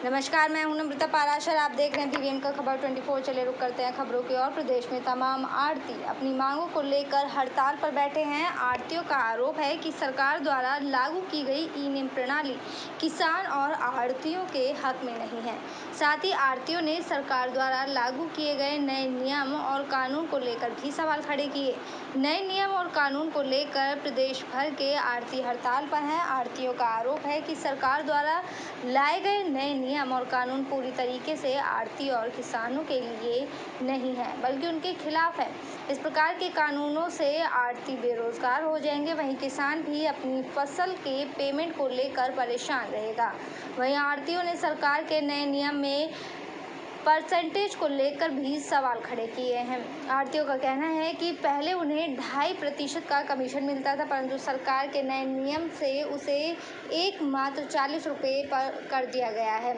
नमस्कार, मैं हूं नम्रता पाराशर। आप देख रहे हैं BVN का खबर 24। चले रुक करते हैं खबरों की ओर। प्रदेश में तमाम आढ़ती अपनी मांगों को लेकर हड़ताल पर बैठे हैं। आढ़तियों का आरोप है कि सरकार द्वारा लागू की गई ई-नेम प्रणाली किसान और आढ़तियों के हक में नहीं है। साथ ही आढ़तियों ने सरकार द्वारा लागू किए गए नए नियम और कानून को लेकर भी सवाल खड़े किए। नए नियम और कानून को लेकर प्रदेश भर के आढ़ती हड़ताल पर हैं। आढ़तियों का आरोप है कि सरकार द्वारा लाए गए नए नियम और कानून पूरी तरीके से आढ़ती और किसानों के लिए नहीं है, बल्कि उनके खिलाफ है। इस प्रकार के कानूनों से आढ़ती बेरोजगार हो जाएंगे, वहीं किसान भी अपनी फसल के पेमेंट को लेकर परेशान रहेगा। वहीं आढ़तियों ने सरकार के नए नियम में परसेंटेज को लेकर भी सवाल खड़े किए हैं। आढ़तियों का कहना है कि पहले उन्हें 2.5% का कमीशन मिलता था, परंतु सरकार के नए नियम से उसे मात्र 40 रुपये पर कर दिया गया है।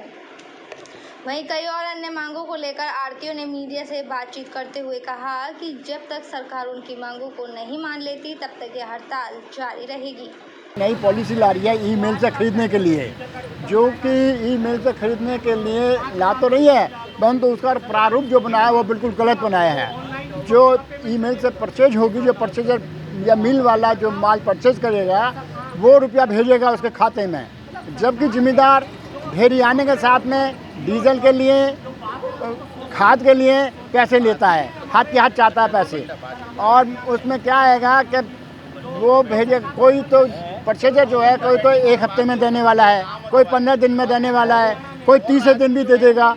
वहीं कई और अन्य मांगों को लेकर आढ़तियों ने मीडिया से बातचीत करते हुए कहा कि जब तक सरकार उनकी मांगों को नहीं मान लेती, तब तक यह हड़ताल जारी रहेगी। नई पॉलिसी ला रही है ईमेल से खरीदने के लिए, जो कि ईमेल से खरीदने के लिए ला तो नहीं है, परंतु उसका प्रारूप जो बनाया वो बिल्कुल गलत बनाया है। जो ईमेल से परचेज होगी, जो परचेजर या मिल वाला जो माल परचेज करेगा वो रुपया भेजेगा उसके खाते में, जबकि जिम्मेदार ढेरी आने के साथ में डीजल के लिए, खाद के लिए पैसे लेता है, हाथ के हाथ चाहता है पैसे। और उसमें क्या आएगा कि वो भेजे, कोई तो परचेजर जो है, कोई तो 1 हफ्ते में देने वाला है, कोई 15 दिन में देने वाला है, कोई 30 दिन भी दे देगा।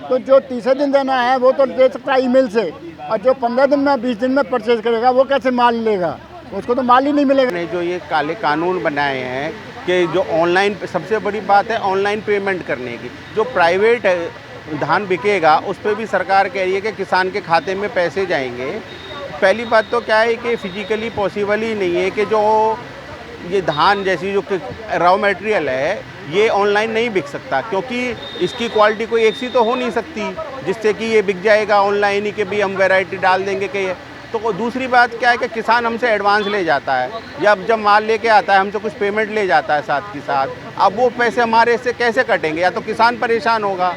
तो जो 30 दिन देना है वो तो दे सकता है ईमेल से, और जो 15 दिन में 20 दिन में परचेज करेगा वो कैसे माल लेगा? उसको तो माल ही नहीं मिलेगा। ने जो ये काले कानून बनाए हैं कि जो ऑनलाइन, सबसे बड़ी बात है ऑनलाइन पेमेंट करने की, जो प्राइवेट धान बिकेगा उस पर भी सरकार कह रही है कि किसान के खाते में पैसे जाएंगे। पहली बात तो क्या है कि फिजिकली पॉसिबल ही नहीं है कि जो ये धान जैसी जो रॉ मटेरियल है ये ऑनलाइन नहीं बिक सकता, क्योंकि इसकी क्वालिटी कोई एक सी तो हो नहीं सकती जिससे कि ये बिक जाएगा ऑनलाइन ही, कि भी हम वैरायटी डाल देंगे कि। तो दूसरी बात क्या है कि किसान हमसे एडवांस ले जाता है, या जब माल लेके आता है हमसे कुछ पेमेंट ले जाता है साथ के साथ। अब वो पैसे हमारे से कैसे कटेंगे? या तो किसान परेशान होगा,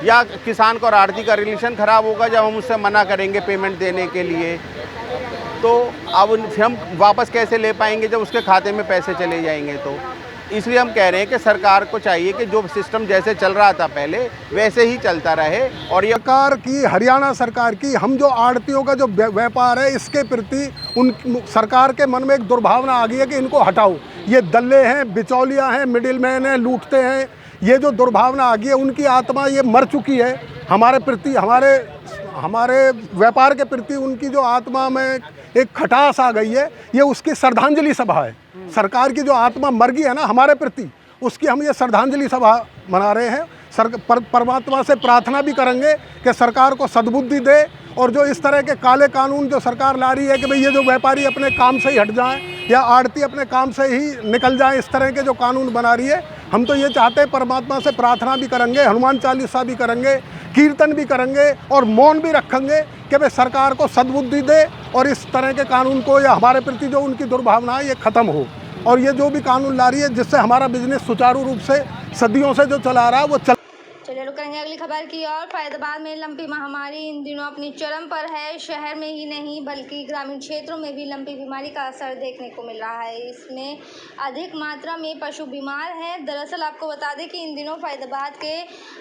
या किसान को और आढ़ती का रिलेशन ख़राब होगा जब हम उससे मना करेंगे पेमेंट देने के लिए। तो अब हम वापस कैसे ले पाएंगे जब उसके खाते में पैसे चले जाएंगे? तो इसलिए हम कह रहे हैं कि सरकार को चाहिए कि जो सिस्टम जैसे चल रहा था पहले वैसे ही चलता रहे। और ये सरकार की, हरियाणा सरकार की, हम जो आढ़तियों का जो व्यापार है इसके प्रति उन सरकार के मन में एक दुर्भावना आ गई है कि इनको हटाओ, ये दल्ले हैं, बिचौलिया हैं, मिडिल मैन हैं, लूटते हैं। ये जो दुर्भावना आ गई है, उनकी आत्मा ये मर चुकी है। हमारे प्रति, हमारे व्यापार के प्रति उनकी जो आत्मा में एक खटास आ गई है, ये उसकी श्रद्धांजलि सभा है। सरकार की जो आत्मा मर गई है ना हमारे प्रति, उसकी हम ये श्रद्धांजलि सभा मना रहे हैं। परमात्मा से प्रार्थना भी करेंगे कि सरकार को सद्बुद्धि दे, और जो इस तरह के काले कानून जो सरकार ला रही है कि भाई ये जो व्यापारी अपने काम से ही हट जाएं या आढ़ती अपने काम से ही निकल जाएं, इस तरह के जो कानून बना रही है, हम तो ये चाहते हैं, परमात्मा से प्रार्थना भी करेंगे, हनुमान चालीसा भी करेंगे, कीर्तन भी करेंगे और मौन भी रखेंगे कि भाई सरकार को सद्बुद्धि दे और इस तरह के कानून को, या हमारे प्रति जो उनकी दुर्भावना है ये ख़त्म हो। और ये जो भी कानून ला रही है जिससे हमारा बिजनेस सुचारू रूप से सदियों से जो चला रहा है वो चलिए रुकेंगे अगली खबर की ओर। फैजाबाद में लंपी महामारी इन दिनों अपनी चरम पर है। शहर में ही नहीं बल्कि ग्रामीण क्षेत्रों में भी लंपी बीमारी का असर देखने को मिल रहा है। इसमें अधिक मात्रा में पशु बीमार हैं। दरअसल आपको बता दें कि इन दिनों फैजाबाद के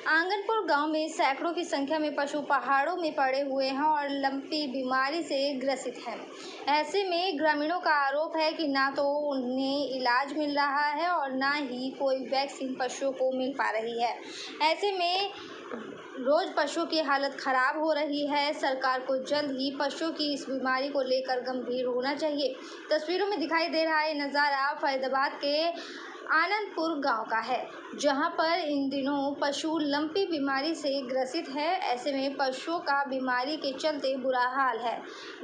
आंगनपुर गांव में सैकड़ों की संख्या में पशु पहाड़ों में पड़े हुए हैं और लंपी बीमारी से ग्रसित हैं। ऐसे में ग्रामीणों का आरोप है कि ना तो उन्हें इलाज मिल रहा है और ना ही कोई वैक्सीन पशुओं को मिल पा रही है। ऐसे में रोज पशुओं की हालत खराब हो रही है। सरकार को जल्द ही पशुओं की इस बीमारी को लेकर गंभीर होना चाहिए। तस्वीरों में दिखाई दे रहा है नज़ारा फैजाबाद के आनंदपुर गांव का है, जहां पर इन दिनों पशु लंपी बीमारी से ग्रसित है। ऐसे में पशुओं का बीमारी के चलते बुरा हाल है,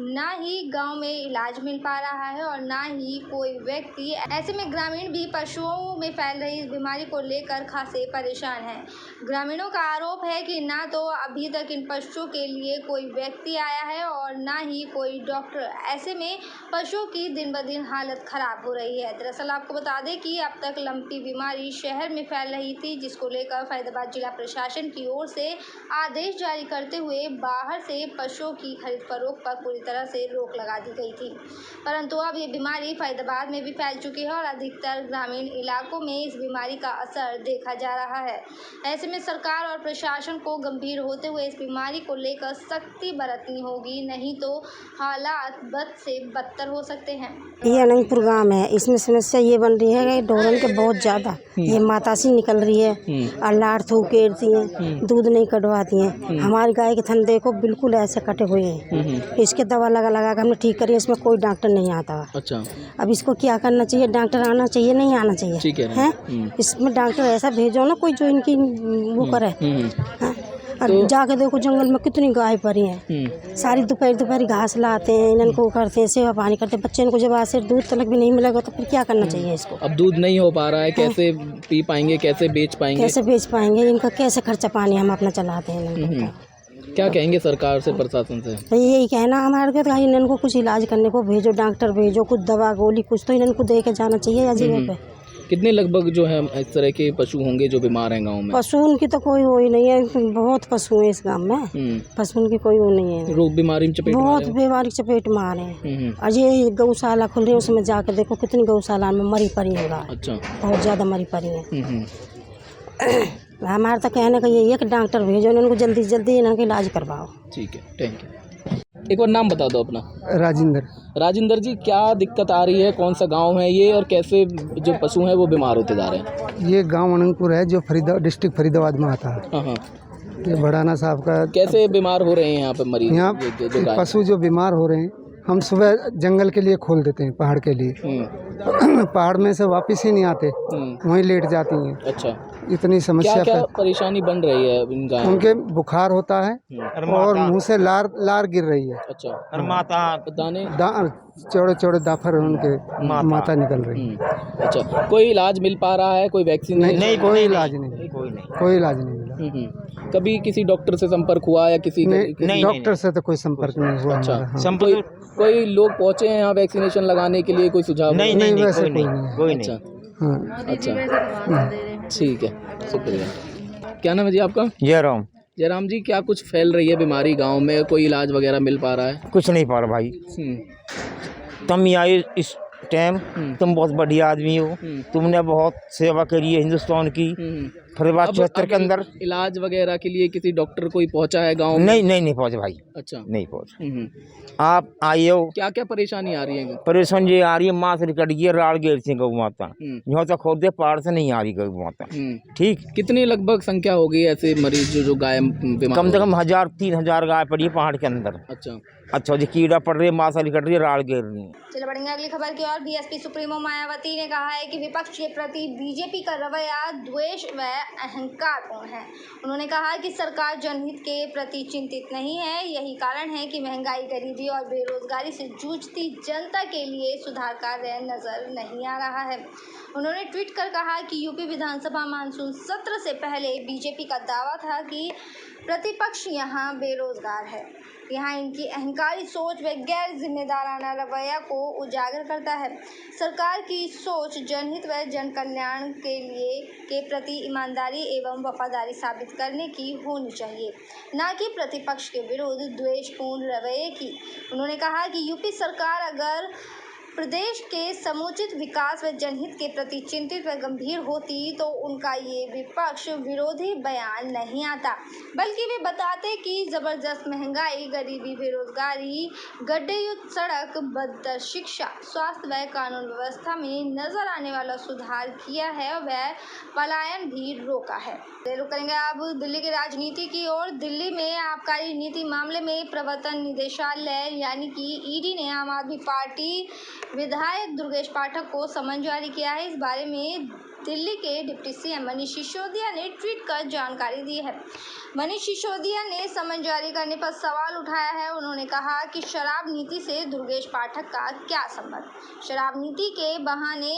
ना ही गांव में इलाज मिल पा रहा है और ना ही कोई व्यक्ति। ऐसे में ग्रामीण भी पशुओं में फैल रही इस बीमारी को लेकर खासे परेशान हैं। ग्रामीणों का आरोप है कि ना तो अभी तक इन पशुओं के लिए कोई व्यक्ति आया है और ना ही कोई डॉक्टर। ऐसे में पशुओं की दिन ब दिन हालत खराब हो रही है। दरअसल आपको बता दें कि अब तक लंपी बीमारी शहर में फैल फैल रही थी, जिसको लेकर फरीदाबाद जिला प्रशासन की ओर से आदेश जारी करते हुए बाहर से पशुओं की खरीद फरोख्त पर पूरी तरह से रोक लगा दी गई थी। परंतु अब ये बीमारी फरीदाबाद में भी फैल चुकी है और अधिकतर ग्रामीण इलाकों में इस बीमारी का असर देखा जा रहा है। ऐसे में सरकार और प्रशासन को गंभीर होते हुए इस बीमारी को लेकर सख्ती बरतनी होगी, नहीं तो हालात बद से बदतर हो सकते हैं। ये अनंतपुर गांव है, इसमें समस्या ये बन रही है कि ढोरन के बहुत ज़्यादा ये मातासी निकल रही है और लाड़ थूक केरती हैं, दूध नहीं कटवाती हैं। हमारी गाय के थन देखो बिल्कुल ऐसे कटे हुए हैं, इसके दवा लगा लगा कर हमने ठीक करी, इसमें कोई डॉक्टर नहीं आता। अच्छा, अब इसको क्या करना चाहिए? डॉक्टर आना चाहिए, नहीं आना चाहिए है? इसमें डॉक्टर ऐसा भेजो ना कोई जो इनकी वो करे। और जाके देखो जंगल में कितनी गाय पड़ी हैं, सारी दोपहर घास लाते हैं, इनको करते हैं, सेवा पानी करते हैं। बच्चे इनको जब आज से दूध तलक भी नहीं मिलेगा तो फिर क्या करना चाहिए इसको? अब दूध नहीं हो पा रहा है, कैसे पी पाएंगे, कैसे बेच पाएंगे? इनका कैसे खर्चा पानी हम अपना चलाते हैं? क्या कहेंगे सरकार से, प्रशासन से? यही कहना हमारे को, इनको कुछ इलाज करने को भेजो, डॉक्टर भेजो, कुछ दवा गोली कुछ तो इनको दे के जाना चाहिए या जगह पे। कितने लगभग जो है इस तरह के पशु होंगे जो बीमार हैं गांव में? पशु उनकी तो कोई हो ही नहीं है, बहुत पशु है इस गांव में, पशु उनकी कोई वो नहीं है। रोग बीमारी में चपेट बहुत बीमारी चपेट मारे हैं। और ये गौशाला खुल रही है, उसमें जाकर देखो कितनी गौशाला में मरी पड़ी है गाय। अच्छा, बहुत ज़्यादा मरी पड़ी है। हमारा तो कहने का यही है कि डॉक्टर भेजो, इनको जल्दी से जल्दी इनका इलाज करवाओ। ठीक है, थैंक यू। एक बार नाम बता दो अपना। राजेंद्र जी, क्या दिक्कत आ रही है, कौन सा गांव है ये और कैसे जो पशु हैं वो बीमार होते जा रहे हैं? ये गांव अनंतपुर है जो डिस्ट्रिक्ट फरीदाबाद में आता है। ये बड़ाना साहब का। कैसे बीमार हो रहे हैं यहाँ पे मरीज? यहाँ पशु जो बीमार हो रहे हैं, हम सुबह जंगल के लिए खोल देते हैं, पहाड़ के लिए। पहाड़ में से वापस ही नहीं आते, वहीं लेट जाती हैं। अच्छा, इतनी समस्या। क्या परेशानी बन रही है इनका? उनके बुखार होता है और मुंह से लार गिर रही है। अच्छा, और माता दाने चौड़े चौड़े दाफर उनके माता निकल रही है। अच्छा, कोई इलाज मिल पा रहा है? कोई वैक्सीन? नहीं, कोई इलाज नहीं, कोई इलाज नहीं मिला। कभी किसी डॉक्टर से संपर्क हुआ या किसी? नहीं, डॉक्टर से तो कोई संपर्क नहीं हुआ। अच्छा, कोई लोग पहुँचे हैं यहाँ वैक्सीनेशन लगाने के लिए? कोई सुझाव? नहीं, वैसे कोई नहीं। अच्छा, ठीक है, शुक्रिया। क्या नाम है जी आपका? जयराम जी, क्या कुछ फैल रही है बीमारी गांव में, कोई इलाज वगैरह मिल पा रहा है? कुछ नहीं पा रहा भाई। तुम आए इस टाइम, तुम बहुत बढ़िया आदमी हो, तुमने बहुत सेवा करी है हिंदुस्तान की। फरीदाबाद 74 के अंदर इलाज वगैरह के लिए किसी डॉक्टर कोई पहुंचा है गांव में? नहीं पहुंचे भाई। अच्छा, नहीं पहुंचे। आप आए हो। क्या क्या परेशानी आ रही है? परेशानी ये आ रही है, माँ से कट गई, राड़ गेर से गौ माता यहाँ तक खोद दे, पहाड़ से नहीं आ रही गौ माता। ठीक, कितनी लगभग संख्या हो गई ऐसे मरीज जो गाय बीमार? कम से कम 1000-3000 गाय पड़ी है पहाड़ के अंदर। अच्छा जी, कीड़ा पड़ रही है, माँ से कट रही है, राड़ गेर रही है। चलो बढ़ेंगे अगली खबर की ओर। बीएसपी सुप्रीमो मायावती ने कहा है कि विपक्ष के प्रति बीजेपी का रवैया द्वेष व अहंकारपूर्ण है। उन्होंने कहा कि सरकार जनहित के प्रति चिंतित नहीं है, यही कारण है कि महंगाई, गरीबी और बेरोजगारी से जूझती जनता के लिए सुधार कार्य नजर नहीं आ रहा है। उन्होंने ट्वीट कर कहा कि यूपी विधानसभा मानसून सत्र से पहले बीजेपी का दावा था कि प्रतिपक्ष यहाँ बेरोजगार है। यहाँ इनकी अहंकारी सोच व गैर जिम्मेदाराना रवैया को उजागर करता है। सरकार की सोच जनहित व जन कल्याण के प्रति ईमानदारी एवं वफादारी साबित करने की होनी चाहिए, न कि प्रतिपक्ष के विरुद्ध द्वेषपूर्ण रवैये की। उन्होंने कहा कि यूपी सरकार अगर प्रदेश के समुचित विकास व जनहित के प्रति चिंतित व गंभीर होती तो उनका ये विपक्ष विरोधी बयान नहीं आता, बल्कि वे बताते कि जबरदस्त महंगाई, गरीबी, बेरोजगारी, गड्ढेयुक्त सड़क, बदतर शिक्षा, स्वास्थ्य व कानून व्यवस्था में नजर आने वाला सुधार किया है व पलायन भी रोका है। रुक करेंगे अब दिल्ली की राजनीति की ओर। दिल्ली में आबकारी नीति मामले में प्रवर्तन निदेशालय यानी कि ईडी ने आम आदमी पार्टी विधायक दुर्गेश पाठक को समन जारी किया है। इस बारे में दिल्ली के डिप्टी सीएम मनीष सिसोदिया ने ट्वीट कर जानकारी दी है। मनीष सिसोदिया ने समन जारी करने पर सवाल उठाया है। उन्होंने कहा कि शराब नीति से दुर्गेश पाठक का क्या संबंध? शराब नीति के बहाने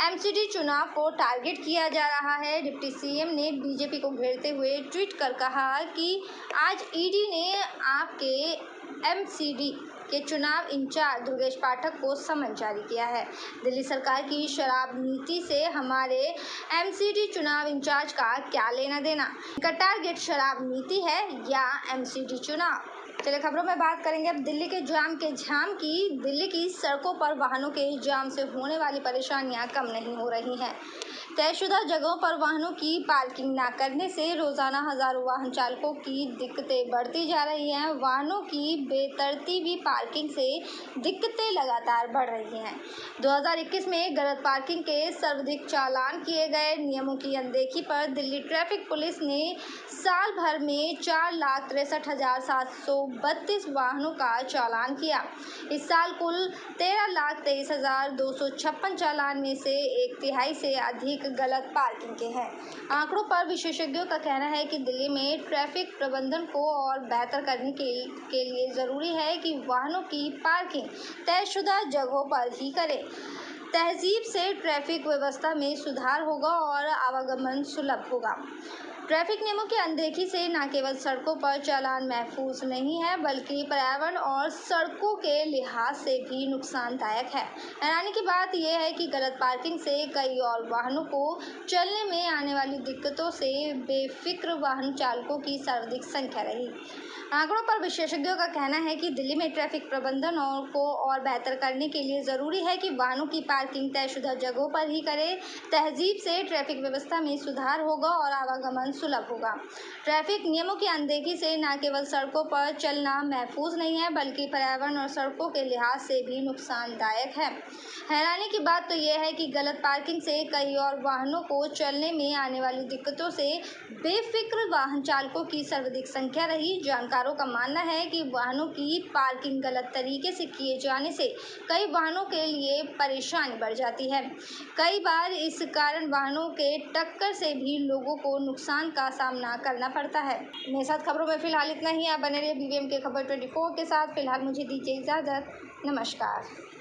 एमसीडी चुनाव को टारगेट किया जा रहा है। डिप्टी सीएम ने बीजेपी को घेरते हुए ट्वीट कर कहा कि आज ईडी ने आपके एमसीडी के चुनाव इंचार्ज दुर्गेश पाठक को समन जारी किया है। दिल्ली सरकार की शराब नीति से हमारे एमसीडी चुनाव इंचार्ज का क्या लेना देना? इनका टारगेट शराब नीति है या एमसीडी चुनाव? चलिए खबरों में बात करेंगे अब दिल्ली के झाम की। दिल्ली की सड़कों पर वाहनों के जाम से होने वाली परेशानियां कम नहीं हो रही हैं। तयशुदा जगहों पर वाहनों की पार्किंग न करने से रोजाना हजारों वाहन चालकों की दिक्कतें बढ़ती जा रही हैं। वाहनों की बेतरतीबी पार्किंग से दिक्कतें लगातार बढ़ रही हैं। 2021 में गलत पार्किंग के सर्वाधिक चालान किए गए। नियमों की अनदेखी पर दिल्ली ट्रैफिक पुलिस ने साल भर में 4,63,732 वाहनों का चालान किया। इस साल कुल 13,23,256 चालान में से एक तिहाई से अधिक गलत पार्किंग के हैं। आंकड़ों पर विशेषज्ञों का कहना है कि दिल्ली में ट्रैफिक प्रबंधन को और बेहतर करने के लिए ज़रूरी है कि वाहनों की पार्किंग तयशुदा जगहों पर ही करें। तहजीब से ट्रैफिक व्यवस्था में सुधार होगा और आवागमन सुलभ होगा। ट्रैफिक नियमों की अनदेखी से न केवल सड़कों पर चालान महफूज नहीं है बल्कि पर्यावरण और सड़कों के लिहाज से भी नुकसानदायक है। हैरानी की बात यह है कि गलत पार्किंग से कई और वाहनों को चलने में आने वाली दिक्कतों से बेफिक्र वाहन चालकों की सर्वाधिक संख्या रही। आंकड़ों पर विशेषज्ञों का कहना है कि दिल्ली में ट्रैफिक प्रबंधन को और बेहतर करने के लिए ज़रूरी है कि वाहनों की पार्किंग तयशुदा जगहों पर ही करें। तहजीब से ट्रैफिक व्यवस्था में सुधार होगा और आवागमन सुलभ होगा। ट्रैफिक नियमों की अनदेखी से न केवल सड़कों पर चलना महफूज नहीं है बल्कि पर्यावरण और सड़कों के लिहाज से भी नुकसानदायक है। हैरानी की बात तो यह है कि गलत पार्किंग से कई और वाहनों को चलने में आने वाली दिक्कतों से बेफिक्र वाहन चालकों की सर्वाधिक संख्या रही। जानकारों का मानना है कि वाहनों की पार्किंग गलत तरीके से किए जाने से कई वाहनों के लिए परेशानी बढ़ जाती है। कई बार इस कारण वाहनों के टक्कर से भी लोगों को नुकसान का सामना करना पड़ता है। मेरे साथ खबरों में फिलहाल इतना ही। आप बने रहिए BVM के खबर 24 के साथ। फिलहाल मुझे दीजिए इजाज़त। नमस्कार।